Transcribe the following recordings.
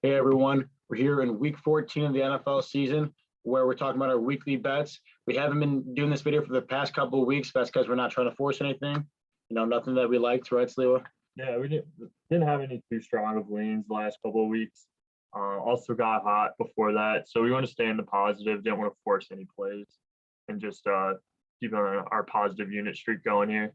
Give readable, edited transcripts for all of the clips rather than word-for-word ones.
Hey everyone, we're here in week 14 of the NFL season where we're talking about our weekly bets. We haven't been doing this video for the past couple of weeks. That's because we're not trying to force anything. Nothing that we liked, right, Sliwa? Yeah, we didn't have any too strong of leans the last couple of weeks. Also got hot before that, so we want to stay in the positive. Didn't want to force any plays, and just keep our positive unit streak going here.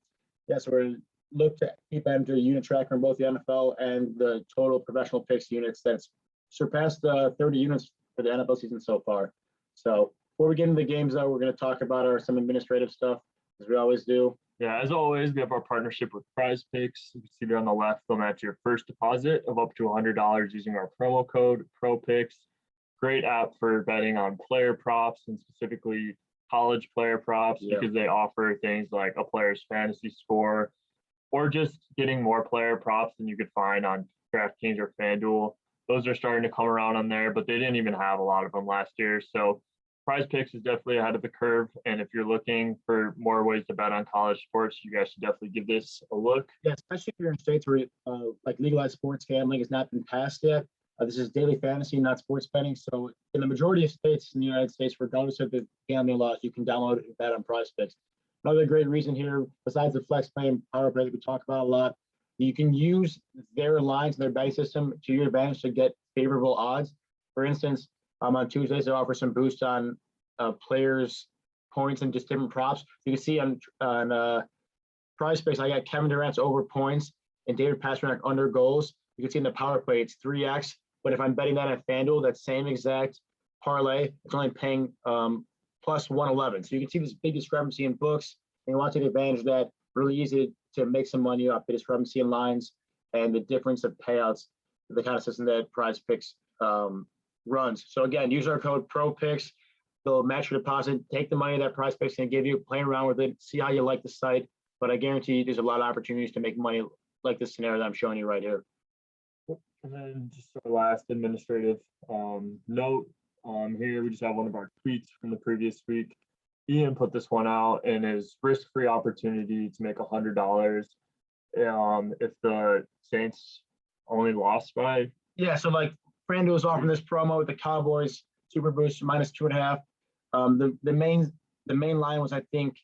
Yeah, so we're look to keep enter unit tracker in both the NFL and the total professional picks units that's surpassed 30 units for the NFL season so far. So before we get into the games, though, we're going to talk about some administrative stuff, as we always do. Yeah, as always, we have our partnership with Prize Picks. You can see there on the left, they'll match your first deposit of up to $100 using our promo code PROPICKS. Great app for betting on player props and specifically college player props because they offer things like a player's fantasy score or just getting more player props than you could find on DraftKings or FanDuel. Those are starting to come around on there, but they didn't even have a lot of them last year. So Prize Picks is definitely ahead of the curve. And if you're looking for more ways to bet on college sports, you guys should definitely give this a look. Yeah, especially if you're in states where like legalized sports gambling has not been passed yet. This is daily fantasy, not sports betting. So in the majority of states in the United States, regardless of the gambling laws, you can download and bet on Prize Picks. Another great reason here, besides the flex play and power play that we talk about a lot, you can use their lines and their betting system to your advantage to get favorable odds. For instance, on Tuesdays, they offer some boosts on players' points and just different props. You can see on Prize Picks, I got Kevin Durant's over points and David Pasternak under goals. You can see in the power play, it's 3x. But if I'm betting that at FanDuel, that same exact parlay, it's only paying plus 111. So you can see this big discrepancy in books, and you want to take advantage of that. Really easy to make some money off the discrepancy in lines and the difference of payouts, the kind of system that Prize Picks runs. So again, use our code PROPICKS. They'll match your deposit, take the money that Prize Picks can give you, play around with it, see how you like the site. But I guarantee you there's a lot of opportunities to make money like this scenario that I'm showing you right here. And then just our last administrative note. Here we just have one of our tweets from the previous week. Ian put this one out in his risk-free opportunity to make $100 if the Saints only lost by. Yeah, so like FanDuel is offering this promo with the Cowboys Super Boost -2.5. The main line was I think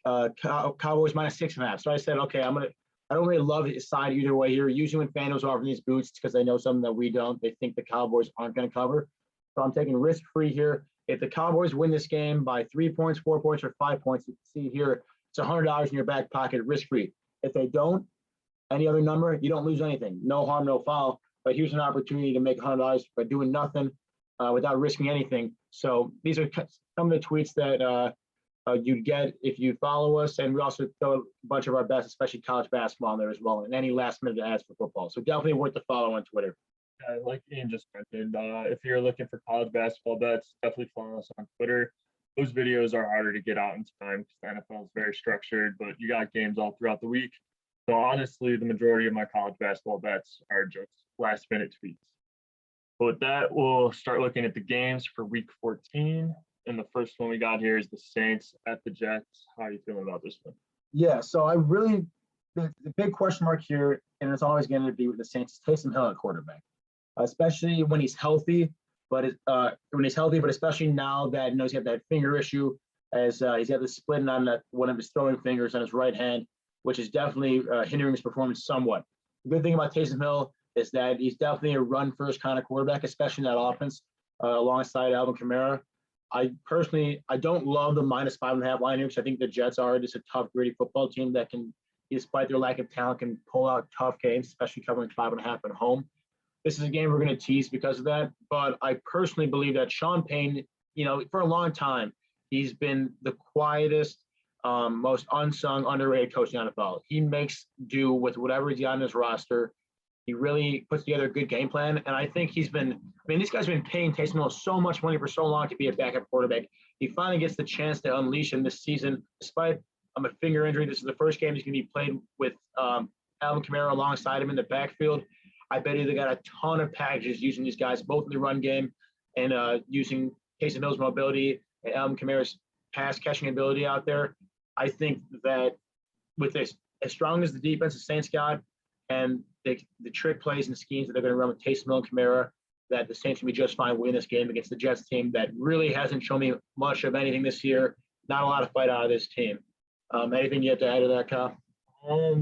Cowboys -6.5. So I said, okay, I don't really love his side either way here. Usually when FanDuel's offering these boosts because they know something that we don't, they think the Cowboys aren't going to cover. So I'm taking risk-free here. If the Cowboys win this game by 3 points, 4 points, or 5 points, you can see here, it's $100 in your back pocket, risk-free. If they don't, any other number, you don't lose anything. No harm, no foul. But here's an opportunity to make $100 by doing nothing without risking anything. So these are some of the tweets that you'd get if you follow us. And we also throw a bunch of our best, especially college basketball on there as well, and any last-minute ads for football. So definitely worth the follow on Twitter. Like Ian just mentioned, if you're looking for college basketball bets, definitely follow us on Twitter. Those videos are harder to get out in time because the NFL is very structured, but you got games all throughout the week. So honestly, the majority of my college basketball bets are just last-minute tweets. But with that, we'll start looking at the games for week 14. And the first one we got here is the Saints at the Jets. How are you feeling about this one? Yeah, so the big question mark here, and it's always going to be with the Saints, is Taysom Hill at quarterback. Especially when he's healthy, but especially now that he's got that finger issue, as he's got the splitting on one of his throwing fingers on his right hand, which is definitely hindering his performance somewhat. The good thing about Taysom Hill is that he's definitely a run-first kind of quarterback, especially in that offense alongside Alvin Kamara. I don't love the -5.5 line here because I think the Jets are just a tough, gritty football team that can, despite their lack of talent, can pull out tough games, especially covering 5.5 at home. This is a game we're going to tease because of that. But I personally believe that Sean Payne, for a long time, he's been the quietest, most unsung, underrated coach in the NFL. He makes do with whatever he's got on his roster. He really puts together a good game plan. And I think this guy's been paying Taysom Hill so much money for so long to be a backup quarterback. He finally gets the chance to unleash him this season, despite a finger injury. This is the first game he's going to be played with Alvin Kamara alongside him in the backfield. I bet you they got a ton of packages using these guys, both in the run game and using Taysom Hill's mobility and Alvin Kamara's pass catching ability out there. I think that with this, as strong as the defense the Saints got and the trick plays and schemes that they're going to run with Taysom Hill and Kamara, that the Saints will be just fine winning this game against the Jets team that really hasn't shown me much of anything this year. Not a lot of fight out of this team. Anything you have to add to that, Kyle?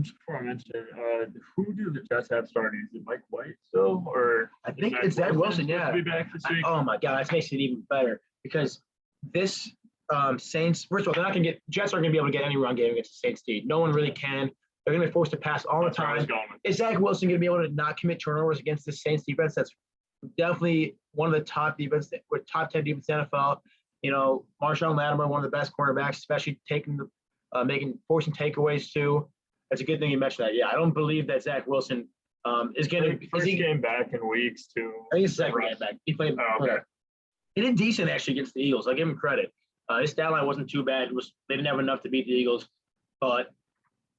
Just before I mention, who do the Jets have starting? Is it Mike White still, or I think it's Zach Wilson. Yeah. To be back this week? Oh my God, that makes it even better because this Saints. First of all, they're not going to get Jets aren't going to be able to get any run game against the Saints team. No one really can. They're going to be forced to pass all the time. Is Zach Wilson going to be able to not commit turnovers against the Saints defense? That's definitely one of the top 10 defense in the NFL. You know, Marshawn Lattimore, one of the best cornerbacks, especially forcing takeaways too. That's a good thing you mentioned that. Yeah, I don't believe that Zach Wilson is going to. First game back in weeks too. I think it's second game back. He played. Okay. He did decent actually against the Eagles. I give him credit. His stat line wasn't too bad. They didn't have enough to beat the Eagles, but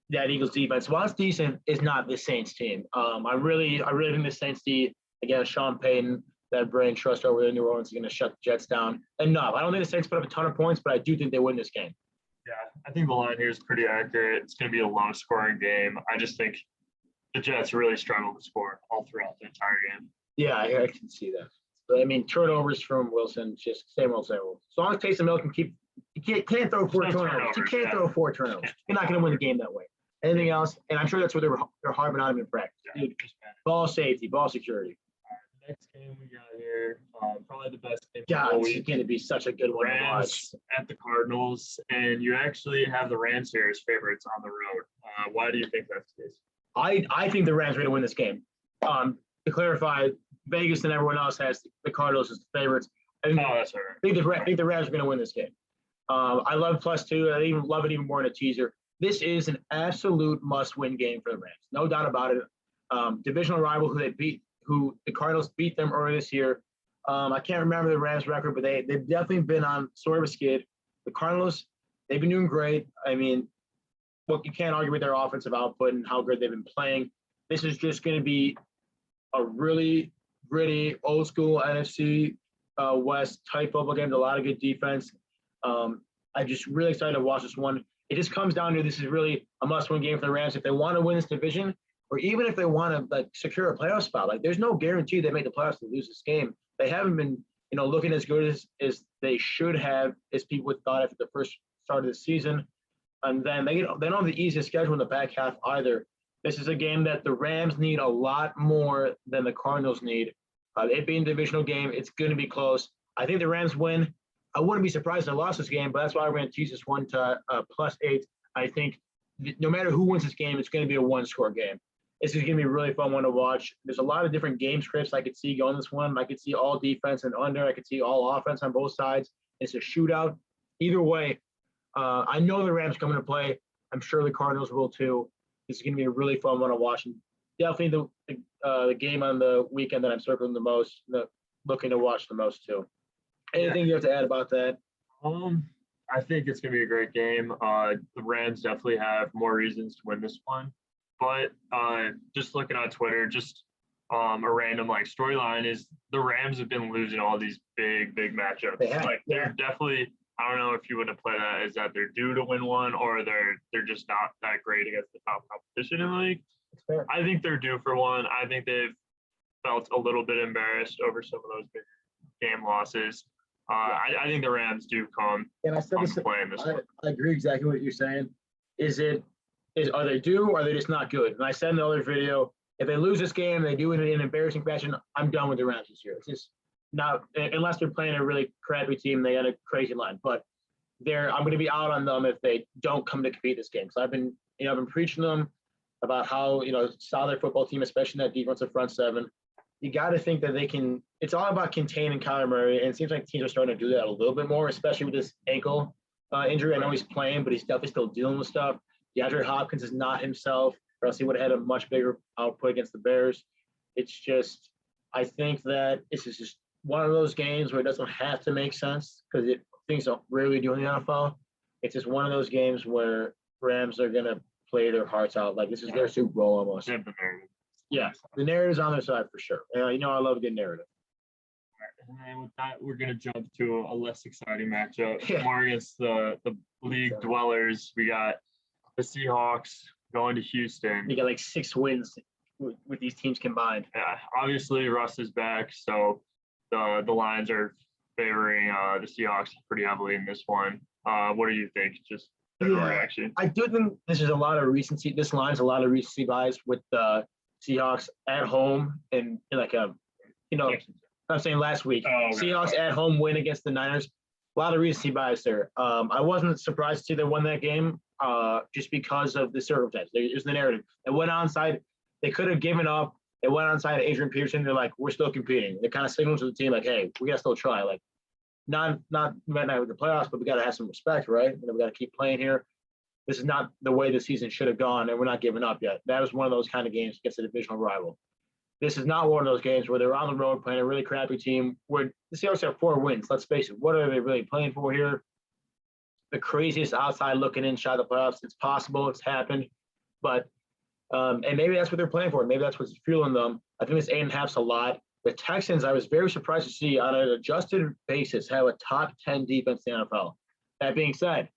that Eagles defense, while it's decent, is not the Saints team. I really think the Saints D against Sean Payton, that brain trust over there in New Orleans, is going to shut the Jets down enough. I don't think the Saints put up a ton of points, but I do think they win this game. Yeah, I think the line here is pretty accurate. It's going to be a low-scoring game. I just think the Jets really struggle to score all throughout the entire game. Yeah, I can see that. But, I mean, turnovers from Wilson, just same old. As long as Taysom Hill can you can't throw four turnovers. You can't throw 4 turnovers. You're not going to win the game that way. Anything else? And I'm sure that's what they're harping on him in practice. Yeah, ball safety, ball security. Next game we got here, probably the best game. God, it's going to be such a good one to watch. At the Cardinals, and you actually have the Rams here as favorites on the road. Why do you think that's the case? I think the Rams are going to win this game. To clarify, Vegas and everyone else has the Cardinals as the favorites. That's all right. I think the Rams are going to win this game. I love +2. I even love it even more in a teaser. This is an absolute must-win game for the Rams, no doubt about it. Divisional rival who the Cardinals beat them earlier this year. I can't remember the Rams record, but they've definitely been on sort of a skid. The Cardinals, they've been doing great. I mean, look, you can't argue with their offensive output and how good they've been playing. This is just going to be a really gritty, old school NFC West type football game. A lot of good defense. I'm just really excited to watch this one. It just comes down to this is really a must-win game for the Rams if they want to win this division, or even if they want to secure a playoff spot. There's no guarantee they make the playoffs to lose this game. They haven't been, looking as good as they should have, as people thought after the first start of the season. And then they don't have the easiest schedule in the back half either. This is a game that the Rams need a lot more than the Cardinals need. It being a divisional game, it's going to be close. I think the Rams win. I wouldn't be surprised if they lost this game, but that's why we're going to tease this one to +8. I think no matter who wins this game, it's going to be a one-score game. This is going to be a really fun one to watch. There's a lot of different game scripts I could see going this one. I could see all defense and under. I could see all offense on both sides. It's a shootout. Either way, I know the Rams coming to play. I'm sure the Cardinals will too. This is going to be a really fun one to watch. And definitely the game on the weekend that I'm circling the most, looking to watch the most too. Anything you have to add about that? I think it's going to be a great game. The Rams definitely have more reasons to win this one. But just looking on Twitter, just a random storyline is the Rams have been losing all these big matchups. They're definitely, I don't know if you would have played that, is that they're due to win one or they're just not that great against the top competition in the league. I think they're due for one. I think they've felt a little bit embarrassed over some of those big game losses. I think the Rams do come and I said this, playing this one. I agree exactly what you're saying. Are they due or are they just not good? And I said in the other video, if they lose this game, they do it in an embarrassing fashion, I'm done with the Rams this year. It's just not, unless they're playing a really crappy team, they got a crazy line. But I'm going to be out on them if they don't come to compete this game. So I've been preaching them about how, solid football team, especially that defensive front seven. You got to think that they can. It's all about containing Kyler Murray, and it seems like teams are starting to do that a little bit more, especially with this ankle injury. I know he's playing, but he's definitely still dealing with stuff. DeAndre Hopkins is not himself, or else he would have had a much bigger output against the Bears. It's just, I think that this is just one of those games where it doesn't have to make sense because things don't really do in the NFL. It's just one of those games where Rams are going to play their hearts out. This is their Super Bowl almost. Yeah, the narrative's on their side for sure. I love a good narrative. And then with that, we're going to jump to a less exciting matchup. More against the league dwellers. We got the Seahawks going to Houston. They got 6 wins with these teams combined. Yeah, obviously Russ is back, so the lines are favoring the Seahawks pretty heavily in this one. What do you think? Just general reaction. I do think this is a lot of recency. This line's a lot of recency bias with the Seahawks at home and like I'm saying last week. Oh, okay. Seahawks at home win against the Niners. A lot of recency bias there. I wasn't surprised to see they won that game just because of the circumstance. There's the narrative. They went onside. They could have given up. They went onside Adrian Peterson. They're like, we're still competing. They kind of signaled to the team like, hey, we got to still try. Like, not with the playoffs, but we got to have some respect, right? And we got to keep playing here. This is not the way the season should have gone, and we're not giving up yet. That was one of those kind of games against a divisional rival. This is not one of those games where they're on the road playing a really crappy team where the Seahawks have 4 wins. Let's face it. What are they really playing for here? The craziest outside looking in shot of the playoffs. It's possible. It's happened. But and maybe that's what they're playing for. Maybe that's what's fueling them. I think this 8.5's a lot. The Texans, I was very surprised to see on an adjusted basis have a top 10 defense in the NFL. That being said,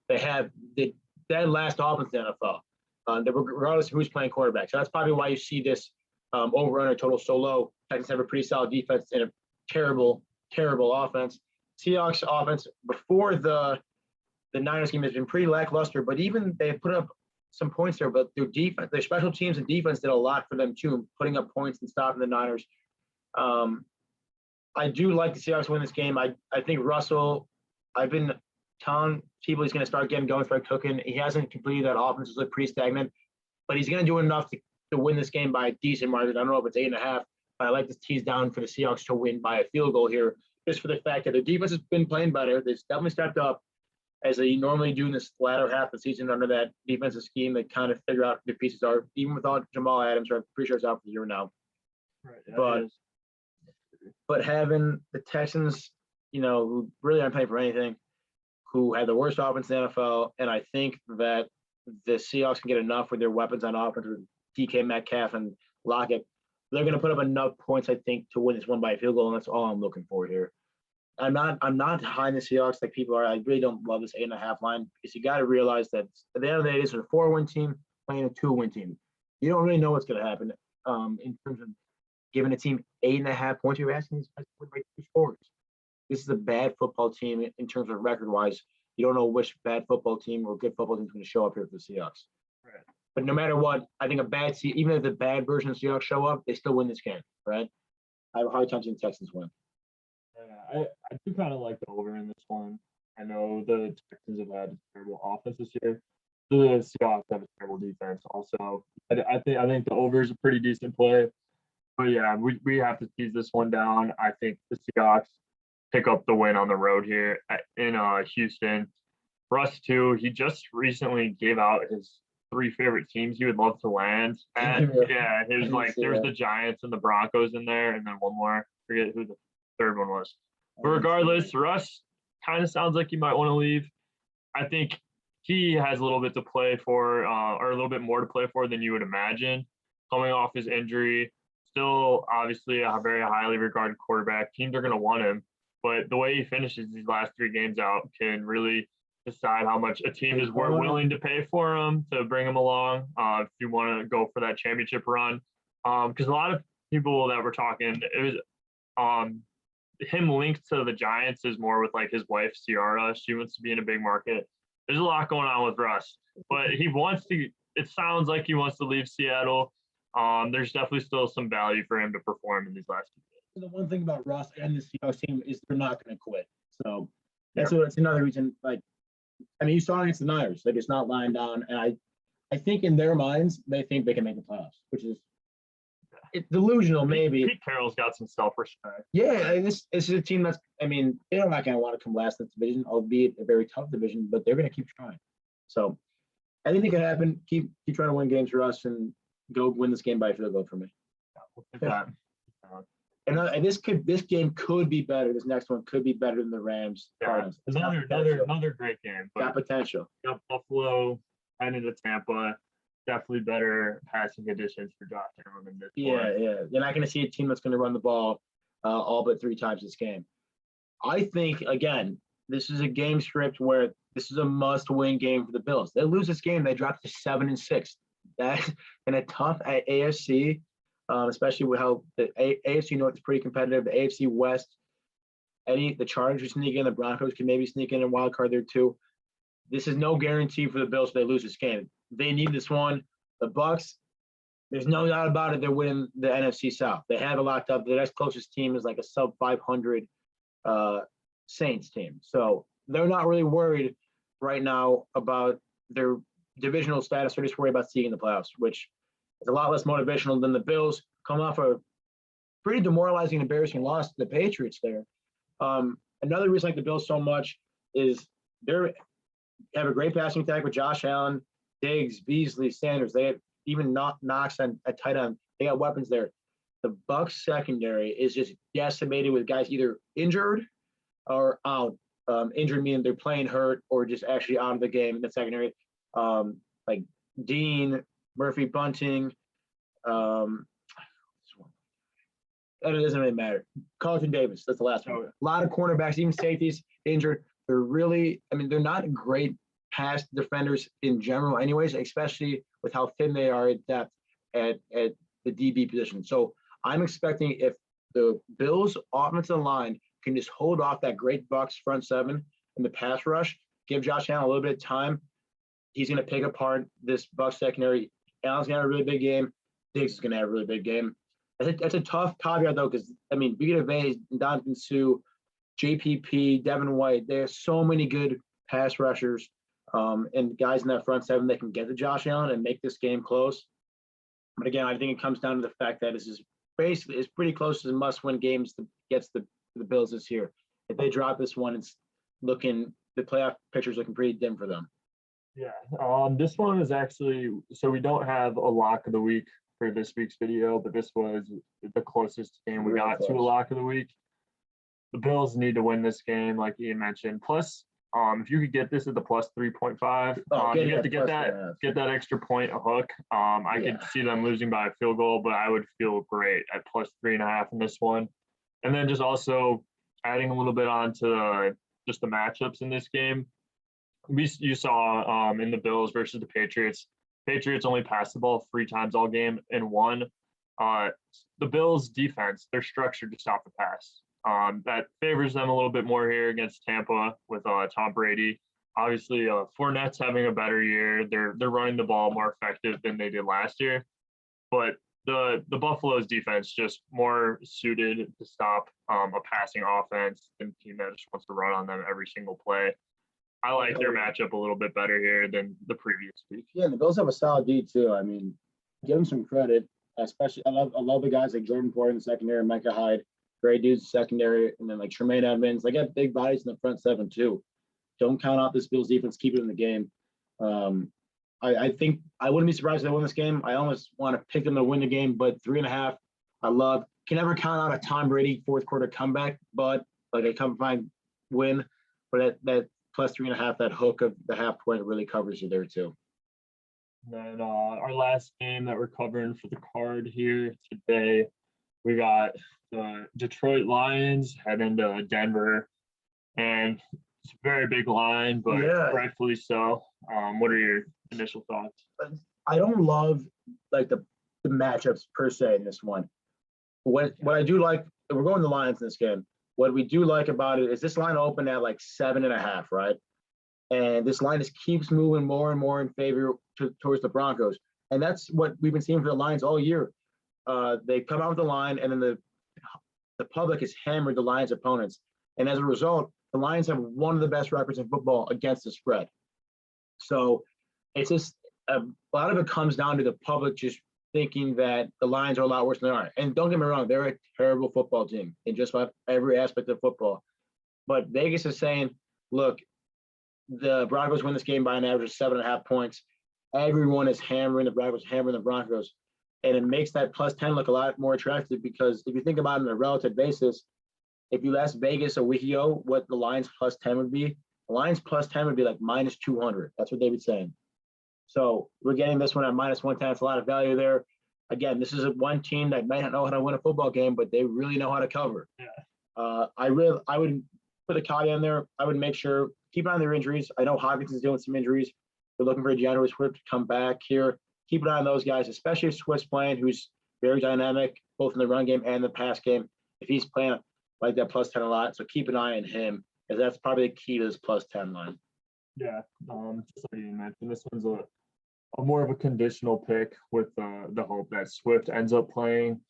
they have the dead last offense in the NFL, regardless of who's playing quarterback. So that's probably why you see this over-under total so low. Texans have a pretty solid defense and a terrible, terrible offense. Seahawks offense before the Niners game has been pretty lackluster, but even they put up some points there, but their defense, their special teams and defense did a lot for them too, putting up points and stopping the Niners. I do like the Seahawks win this game. I think Russell, I've been telling people he's going to start getting going, start cooking. He hasn't completed that offense. It's looked pretty stagnant, but he's going to do enough to win this game by a decent margin. I don't know if it's 8.5, but I like to tease down for the Seahawks to win by a field goal here, just for the fact that the defense has been playing better. They've definitely stepped up as they normally do in this latter half of the season under that defensive scheme. They kind of figure out who the pieces are, even without Jamal Adams, who I'm pretty sure is out for the year now. Right, but having the Texans, who really aren't playing for anything, who have the worst offense in the NFL, and I think that the Seahawks can get enough with their weapons on offense with DK Metcalf and Lockett. They're going to put up enough points, I think, to win this one by a field goal, and that's all I'm looking for here. I'm not high in the Seahawks like people are. I really don't love this 8.5 line because you got to realize that at the end of the day, this is a 4-win team playing a 2-win team. You don't really know what's going to happen in terms of giving a team 8.5 points. You're asking these guys to win by 2 scores. This is a bad football team in terms of record-wise. You don't know which bad football team or good football team is going to show up here for the Seahawks. Right. But no matter what, I think even if the bad version of the Seahawks show up, they still win this game, right? I have a hard time seeing the Texans win. Yeah, I do kind of like the over in this one. I know the Texans have had a terrible offense this year. The Seahawks have a terrible defense also. I think the over is a pretty decent play. But yeah, we have to tease this one down. I think the Seahawks pick up the win on the road here in Houston. Russ too, he just recently gave out his 3 favorite teams he would love to land. And yeah, he was like, there's the Giants and the Broncos in there, and then one more. I forget who the third one was. But regardless, Russ kind of sounds like he might want to leave. I think he has a little bit to play for, or a little bit more to play for than you would imagine. Coming off his injury, still obviously a very highly regarded quarterback. Teams are going to want him, but the way he finishes these last 3 games out can really decide how much a team is willing to pay for him to bring him along. If you want to go for that championship run, because a lot of people that were talking, it was him linked to the Giants is more with like his wife Ciara. She wants to be in a big market. There's a lot going on with Russ, but he wants to. It sounds like he wants to leave Seattle. There's definitely still some value for him to perform in these last 2 games. The one thing about Russ and the Seahawks team is they're not going to quit. So that's another reason. Like, I mean, you saw against the Niners, they're just not lying down. And I think in their minds, they think they can make the playoffs, which is delusional, maybe. Pete Carroll's got some self-respect. Yeah, this is a team that's. I mean, they're not going to want to come last in this division, albeit a very tough division, but they're going to keep trying. So I think it can happen. Keep trying to win games for us and go win this game by a field goal for me. And this game could be better. This next one could be better than the Rams. Yeah, another great game. Got potential. Buffalo heading to Tampa. Definitely better passing conditions for Josh Allen than this. Yeah. You're not going to see a team that's going to run the ball all but 3 times this game. I think, again, this is a game script where this is a must-win game for the Bills. They lose this game, they drop to 7-6. that in a tough AFC, especially with how the AFC North is pretty competitive. The AFC West, the Chargers sneak in, the Broncos can maybe sneak in a wild card there too. This is no guarantee for the Bills if they lose this game. They need this one. The Bucs, there's no doubt about it, they're winning the NFC South. They have it locked up. The next closest team is like a sub 500 Saints team. So they're not really worried right now about their divisional status. They're just worried about seeing the playoffs, which is a lot less motivational than the Bills coming off a pretty demoralizing, embarrassing loss to the Patriots there. Another reason I like the Bills so much is they have a great passing attack with Josh Allen, Diggs, Beasley, Sanders. They have even Knox at tight end. They got weapons there. The Bucs secondary is just decimated with guys either injured or out. Injured meaning they're playing hurt or just actually out of the game in the secondary. Like Dean, Murphy Bunting. It doesn't really matter. Carlton Davis, that's the last one. A lot of cornerbacks, even safeties, injured. They're really, they're not great pass defenders in general anyways, especially with how thin they are at depth at the DB position. So I'm expecting if the Bills' offensive line can just hold off that great Bucs front seven in the pass rush, give Josh Allen a little bit of time, he's going to pick apart this Bucs secondary. Allen's going to have a really big game. Diggs is going to have a really big game. That's a tough caveat, though, because, Vita Vea, Ndamukong Suh, JPP, Devin White, they have so many good pass rushers and guys in that front seven that can get to Josh Allen and make this game close. But again, I think it comes down to the fact that this is basically it's pretty close to the must-win games that gets the Bills this year. If they drop this one, it's the playoff picture's looking pretty dim for them. Yeah, this one is actually so we don't have a lock of the week for this week's video, but this was the closest game we got to a lock of the week. The Bills need to win this game, like Ian mentioned. Plus, if you could get this at the plus 3.5, you have to get that extra point a hook. I could see them losing by a field goal, but I would feel great at plus 3.5 in this one. And then just also adding a little bit onto just the matchups in this game. You saw in the Bills versus the Patriots. Patriots only passed the ball 3 times all game and won. The Bills' defense, they're structured to stop the pass. That favors them a little bit more here against Tampa with Tom Brady. Obviously, Fournette's having a better year. They're running the ball more effective than they did last year. But the Buffalo's defense just more suited to stop a passing offense than a team that just wants to run on them every single play. I like their matchup a little bit better here than the previous week. Yeah, the Bills have a solid D too. Give them some credit. Especially, I love the guys like Jordan Poyer in the secondary, Micah Hyde, great dudes secondary, and then like Tremaine Edmonds. They got big bodies in the front seven too. Don't count out this Bills defense. Keep it in the game. I think I wouldn't be surprised if they win this game. I almost want to pick them to win the game, but 3.5, I love. Can never count out a Tom Brady fourth quarter comeback, but like a combined win. But that plus 3.5, that hook of the half point really covers you there too. And then our last game that we're covering for the card here today, we got the Detroit Lions heading to Denver, and it's a very big line, but rightfully so. What are your initial thoughts? I don't love like the matchups per se in this one. What I do like, we're going to Lions in this game. What we do like about it is this line opened at like 7.5, right? And this line just keeps moving more and more in favor towards the Broncos. And that's what we've been seeing for the Lions all year. They come out with the line, and then the public has hammered the Lions' opponents. And as a result, the Lions have one of the best records in football against the spread. So it's just a lot of it comes down to the public just thinking that the Lions are a lot worse than they are. And don't get me wrong, they're a terrible football team in just about every aspect of football. But Vegas is saying, look, the Broncos win this game by an average of 7.5 points. Everyone is hammering the Broncos, hammering the Broncos. And it makes that plus 10 look a lot more attractive because if you think about it on a relative basis, if you asked Vegas a week ago what the Lions plus 10 would be, the Lions plus 10 would be like minus 200. That's what they would say. So we're getting this one at minus 110. It's a lot of value there. Again, this is one team that might not know how to win a football game, but they really know how to cover. Yeah. I would put a caveat in there. I would make sure, keep an eye on their injuries. I know Hawkins is dealing with some injuries. They're looking for January Swift to come back here. keep an eye on those guys, especially if Swift's playing, who's very dynamic, both in the run game and the pass game. If he's playing like that plus 10 a lot, so keep an eye on him, as that's probably the key to this plus 10 line. Yeah, just like you mentioned, this one's a more of a conditional pick with the hope that Swift ends up playing.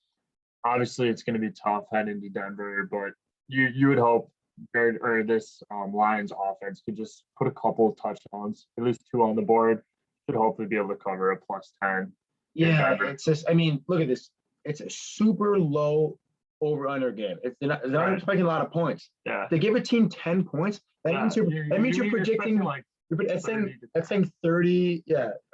Obviously, it's going to be tough heading to Denver, but you would hope this Lions offense could just put a couple of touchdowns, at least 2 on the board. Should hopefully be able to cover a plus 10. Yeah, it's just, I mean, look at this. It's a super low over-under game. They're not expecting a lot of points. Yeah. They give a team 10 points. That means you're predicting like that's saying 30,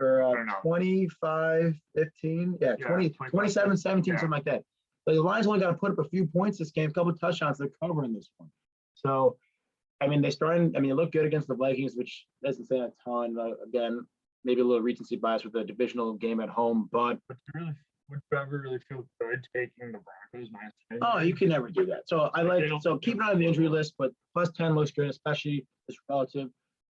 or 25, 15, 20, 27, 17, something like that. But the Lions only got to put up a few points this game, a couple of touchdowns. They're covering this one. So, I mean, they look good against the Vikings, which doesn't say a ton. Again, maybe a little recency bias with the divisional game at home, but would Trevor really feel good taking the Broncos -10? Oh, you can never do that. So keep an eye on the injury list, but plus 10 looks good, especially this relative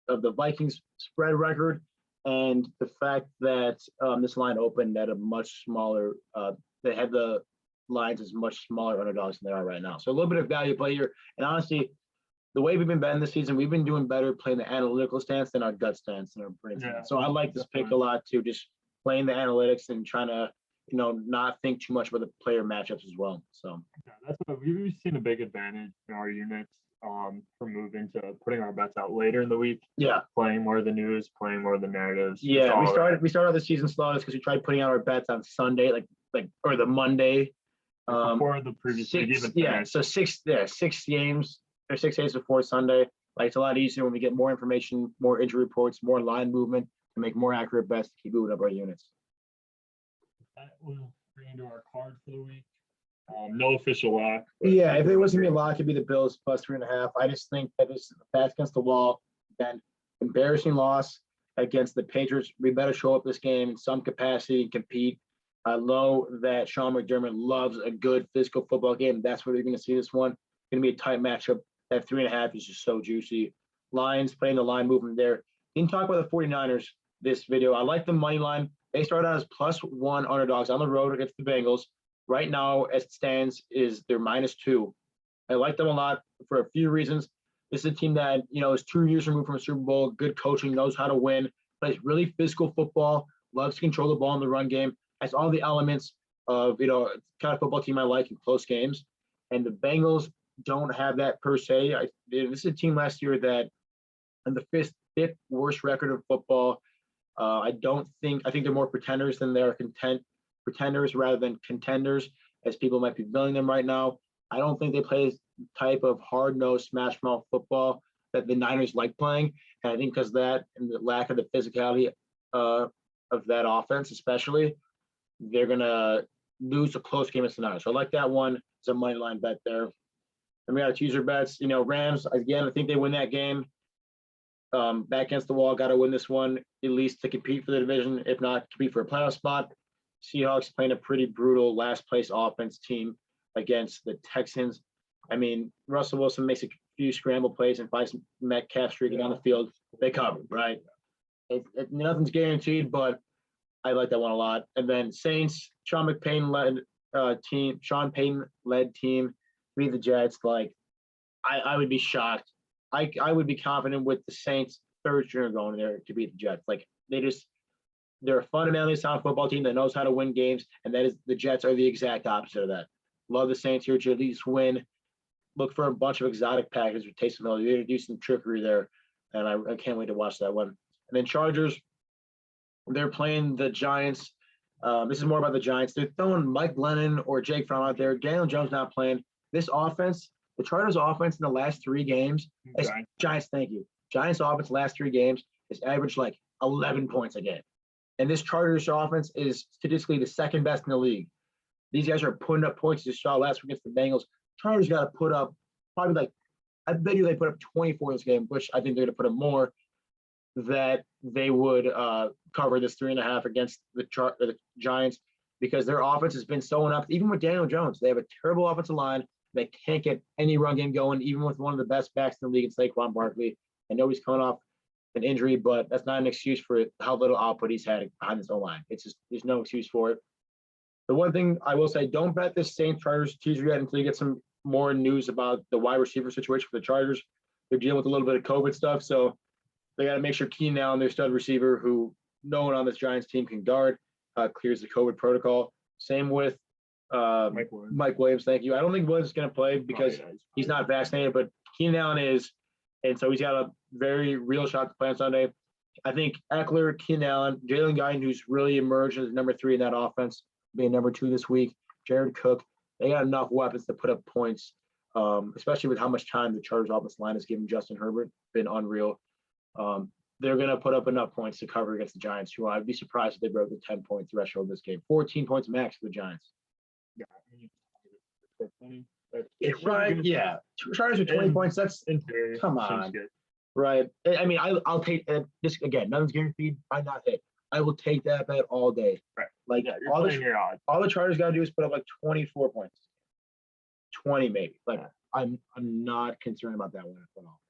of the Vikings spread record and the fact that this line opened at a much smaller. They had the lines as much smaller underdogs than they are right now. So a little bit of value play here. And honestly, the way we've been betting this season, we've been doing better playing the analytical stance than our gut stance and our brain stance. So I like this pick a lot too, just playing the analytics and trying to, not think too much about the player matchups as well. So that's what we've seen a big advantage in our units from moving to putting our bets out later in the week. Yeah. Playing more of the news, playing more of the narratives. Yeah, we started the season slow because we tried putting out our bets on Sunday, or the Monday. Before the previous week even finished. So 6 games or 6 days before Sunday. It's a lot easier when we get more information, more injury reports, more line movement to make more accurate bets to keep moving up our units. That will bring into our card for the week. No official lock. Yeah, if there was going to be a lock, it'd be the Bills plus 3.5. I just think that this is back against the wall. Then embarrassing loss against the Patriots. We better show up this game in some capacity and compete. I know that Sean McDermott loves a good physical football game. That's where you're going to see this one. It's going to be a tight matchup. That 3.5 is just so juicy. Lions playing the line movement there. Didn't talk about the 49ers this video. I like the money line. They started out as +1 underdogs on the road against the Bengals. Right now, as it stands, they're -2. I like them a lot for a few reasons. This is a team that, is 2 years removed from a Super Bowl, good coaching, knows how to win, plays really physical football, loves to control the ball in the run game, has all the elements of, kind of football team I like in close games. And the Bengals don't have that per se. This is a team last year that in the fifth worst record of football. I think they're more pretenders than they're pretenders rather than contenders, as people might be billing them right now. I don't think they play this type of hard-nosed, smash-mouth football that the Niners like playing. And I think because of that and the lack of the physicality of that offense, especially, they're going to lose a close game against the Niners. So I like that one. It's a money line bet there. And we got teaser bets. Rams, again, I think they win that game. Back against the wall, got to win this one, at least to compete for the division, if not compete for a playoff spot. Seahawks playing a pretty brutal last place offense team against the Texans. I mean, Russell Wilson makes a few scramble plays and finds Metcalf streaking down the field. They cover, right? Nothing's guaranteed, but I like that one a lot. And then Saints, Sean Payton led team, beat the Jets. I would be shocked. I would be confident with the Saints third string going there to beat the Jets. They're a fundamentally sound football team that knows how to win games, and the Jets are the exact opposite of that. Love the Saints here to at least win. Look for a bunch of exotic packages with Taysom Hill. You introduce some trickery there, and I can't wait to watch that one. And then Chargers, they're playing the Giants. This is more about the Giants. They're throwing Mike Glennon or Jake Fromm out there. Daniel Jones not playing. This offense, the Chargers' offense in the last 3 games, Giants, thank you. Giants' offense last 3 games is averaged 11 points a game. And this Chargers offense is statistically the second best in the league. These guys are putting up points. You saw last week against the Bengals. Chargers got to put up probably I bet you they put up 24 in this game, which I think they're going to put up more, that they would cover this 3.5 against the Giants, because their offense has been so inept. Even with Daniel Jones, they have a terrible offensive line. They can't get any run game going, even with one of the best backs in the league in Saquon Barkley. I know he's coming off an injury, but that's not an excuse for how little output he's had behind his own line. It's just there's no excuse for it. The one thing I will say, don't bet this Saints Chargers teaser yet until you get some more news about the wide receiver situation for the Chargers. They're dealing with a little bit of COVID stuff, so they got to make sure Keenan Allen, their stud receiver, who no one on this Giants team can guard, clears the COVID protocol. Same with Mike Williams. Thank you. I don't think Williams is going to play because he's not vaccinated, but Keenan Allen is, and so he's got a very real shot to play on Sunday. I think Eckler, Keenan Allen, Jalen Guyton, who's really emerged as number 3 in that offense, being number 2 this week, Jared Cook, they got enough weapons to put up points, especially with how much time the Chargers offensive line has given Justin Herbert. Been unreal. They're going to put up enough points to cover against the Giants, who I'd be surprised if they broke the 10-point threshold in this game. 14 points max for the Giants. Right, yeah. Chargers with 20 points, that's – come on. Right. I mean, I'll take this – again, nothing's guaranteed. Might not hit. I will take that bet all day. Right. Like, yeah, all the Chargers got to do is put up like 24 points. 20 maybe. Like, yeah. I'm not concerned about that one at all.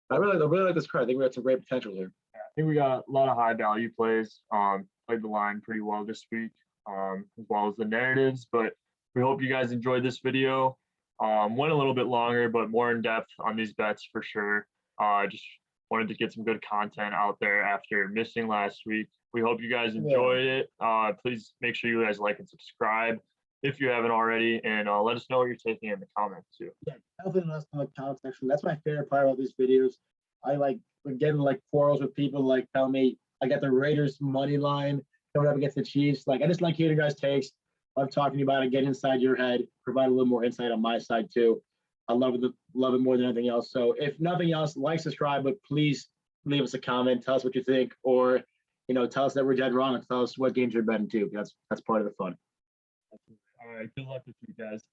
I really like this card. I think we got some great potential here. I think we got a lot of high value plays. Played the line pretty well this week, as well as the narratives. But we hope you guys enjoyed this video. Went a little bit longer, but more in depth on these bets for sure. Just wanted to get some good content out there after missing last week. We hope you guys enjoyed it. Please make sure you guys like and subscribe if you haven't already, and let us know what you're taking in the comments too. Yeah, definitely let us know in the comment section. That's my favorite part about these videos. I like getting like quarrels with people like tell me I got the Raiders money line coming up against the Chiefs. Like I just like hearing guys' takes. Love talking to you about it, get inside your head, provide a little more insight on my side too. I love it more than anything else. So if nothing else, like, subscribe, but please leave us a comment, tell us what you think, or tell us that we're dead wrong and tell us what games you're betting too. That's part of the fun. All right, good luck with you guys.